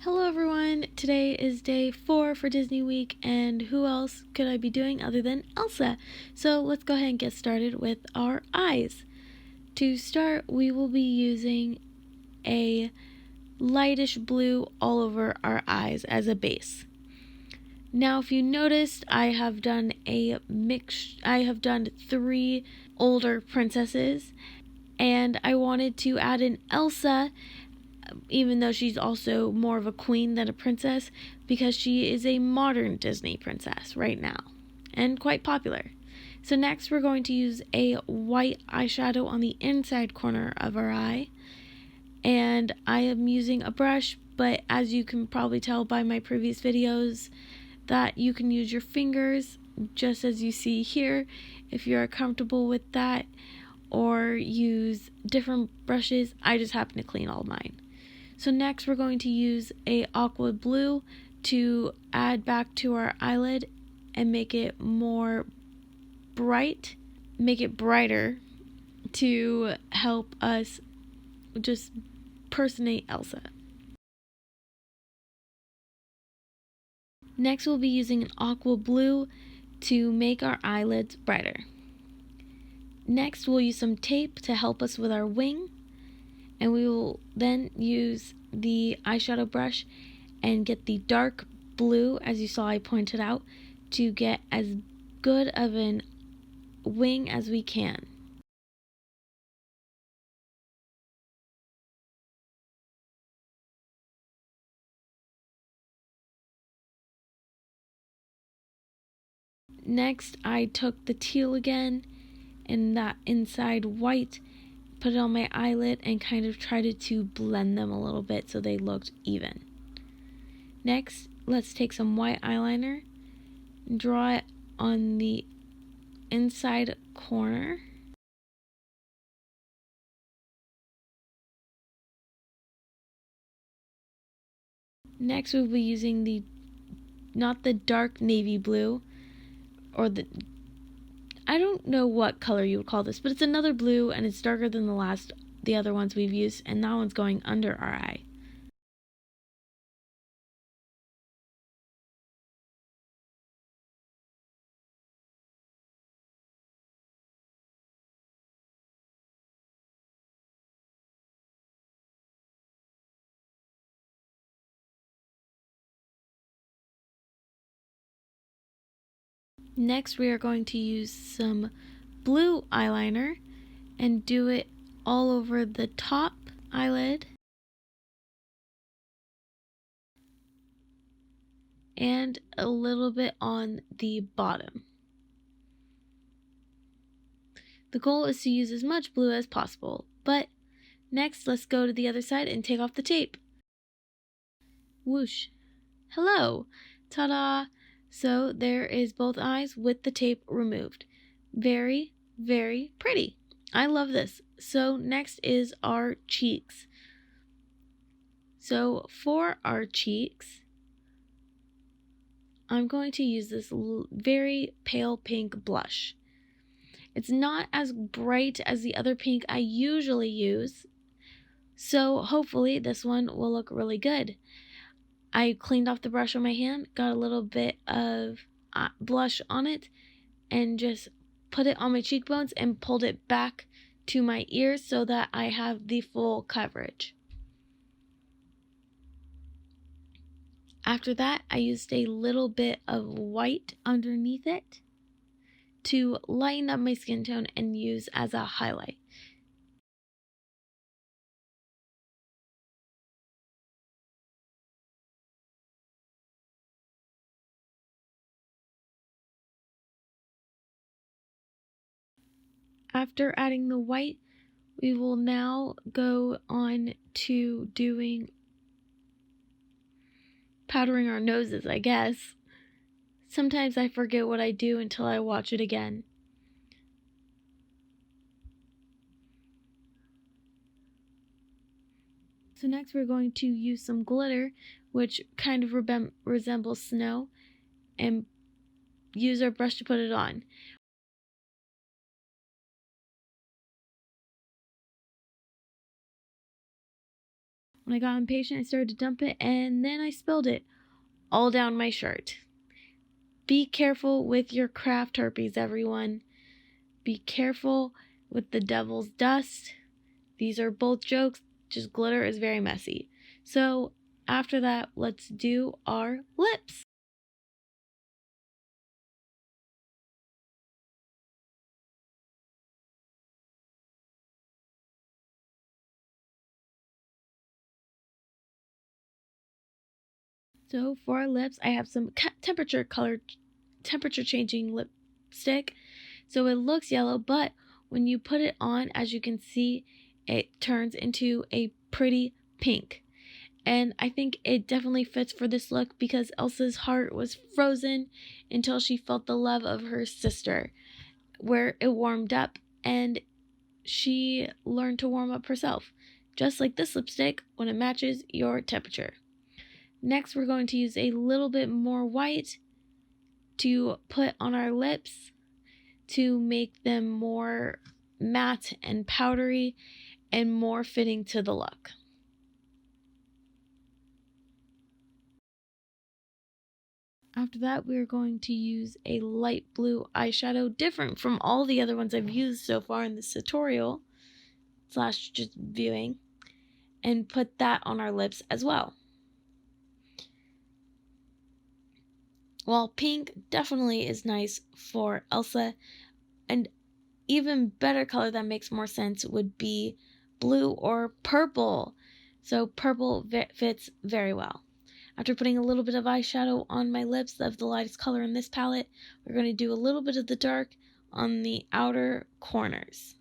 Hello everyone! Today is day 4 for Disney Week, and who else could I be doing other than Elsa? So let's go ahead and get started with our eyes. To start, we will be using a lightish blue all over our eyes as a base. Now, if you noticed, I have done 3 older princesses, and I wanted to add an Elsa, even though she's also more of a queen than a princess, because she is a modern Disney princess right now and quite popular. So next we're going to use a white eyeshadow on the inside corner of our eye, and I am using a brush, but as you can probably tell by my previous videos that you can use your fingers just as you see here if you're comfortable with that, or use different brushes. I just happen to clean all mine. So next we're going to use a aqua blue to add back to our eyelid and make it more bright, make it brighter to help us just personate Elsa. Next we'll be using an aqua blue to make our eyelids brighter. Next we'll use some tape to help us with our wing, and we will then use the eyeshadow brush and get the dark blue, as you saw I pointed out, to get as good of a wing as we can. Next I took the teal again and that inside white, put it on my eyelid and kind of tried to blend them a little bit so they looked even. Next, let's take some white eyeliner and draw it on the inside corner. Next we'll be using not the dark navy blue, or I don't know what color you would call this, but it's another blue and it's darker than the other ones we've used, and that one's going under our eye. Next we are going to use some blue eyeliner and do it all over the top eyelid and a little bit on the bottom. The goal is to use as much blue as possible, but next let's go to the other side and take off the tape. Whoosh. Hello! Ta-da! So there is both eyes with the tape removed. Very, very pretty. I love this. So next is our cheeks. So for our cheeks, I'm going to use this very pale pink blush. It's not as bright as the other pink I usually use, so hopefully this one will look really good. I cleaned off the brush on my hand, got a little bit of blush on it, and just put it on my cheekbones and pulled it back to my ears so that I have the full coverage. After that, I used a little bit of white underneath it to lighten up my skin tone and use as a highlight. After adding the white, we will now go on to powdering our noses, I guess. Sometimes I forget what I do until I watch it again. So next we're going to use some glitter, which kind of resembles snow, and use our brush to put it on. When I got impatient, I started to dump it, and then I spilled it all down my shirt. Be careful with your craft herpes, everyone. Be careful with the devil's dust. These are both jokes, just glitter is very messy. So after that, let's do our lips. So for our lips, I have some temperature changing lipstick. So it looks yellow, but when you put it on, as you can see, it turns into a pretty pink. And I think it definitely fits for this look because Elsa's heart was frozen until she felt the love of her sister, where it warmed up, and she learned to warm up herself, just like this lipstick when it matches your temperature. Next, we're going to use a little bit more white to put on our lips to make them more matte and powdery and more fitting to the look. After that, we're going to use a light blue eyeshadow, different from all the other ones I've used so far in this tutorial / just viewing, and put that on our lips as well. While pink definitely is nice for Elsa, and even better color that makes more sense would be blue or purple. So purple fits very well. After putting a little bit of eyeshadow on my lips of the lightest color in this palette, we're going to do a little bit of the dark on the outer corners.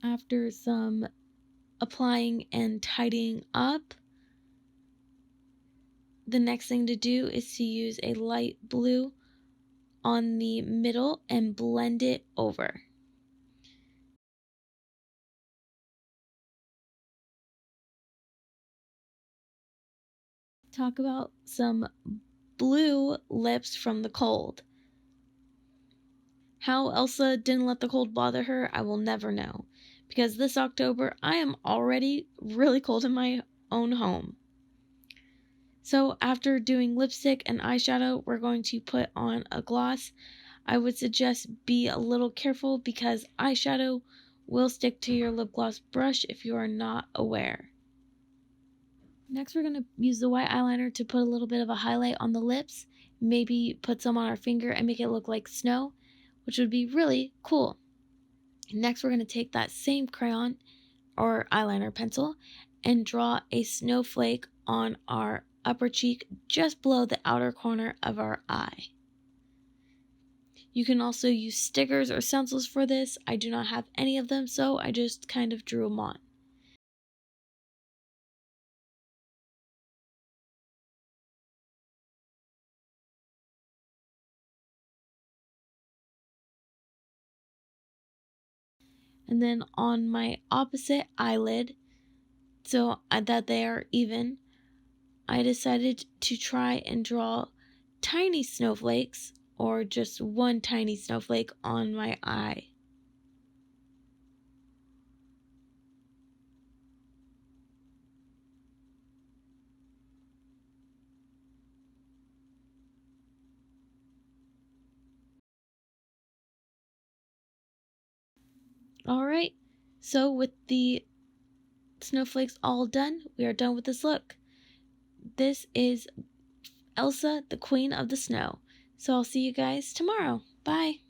After some applying and tidying up, the next thing to do is to use a light blue on the middle and blend it over. Talk about some blue lips from the cold. How Elsa didn't let the cold bother her, I will never know, because this October I am already really cold in my own home. So after doing lipstick and eyeshadow, we're going to put on a gloss. I would suggest be a little careful because eyeshadow will stick to your lip gloss brush if you are not aware. Next, we're going to use the white eyeliner to put a little bit of a highlight on the lips, maybe put some on our finger and make it look like snow, which would be really cool. Next, we're going to take that same crayon or eyeliner pencil and draw a snowflake on our upper cheek just below the outer corner of our eye. You can also use stickers or stencils for this. I do not have any of them, so I just kind of drew them on. And then on my opposite eyelid, so that they are even, I decided to try and draw tiny snowflakes, or just one tiny snowflake on my eye. Alright, so with the snowflakes all done, we are done with this look. This is Elsa, the Queen of the Snow. So I'll see you guys tomorrow. Bye.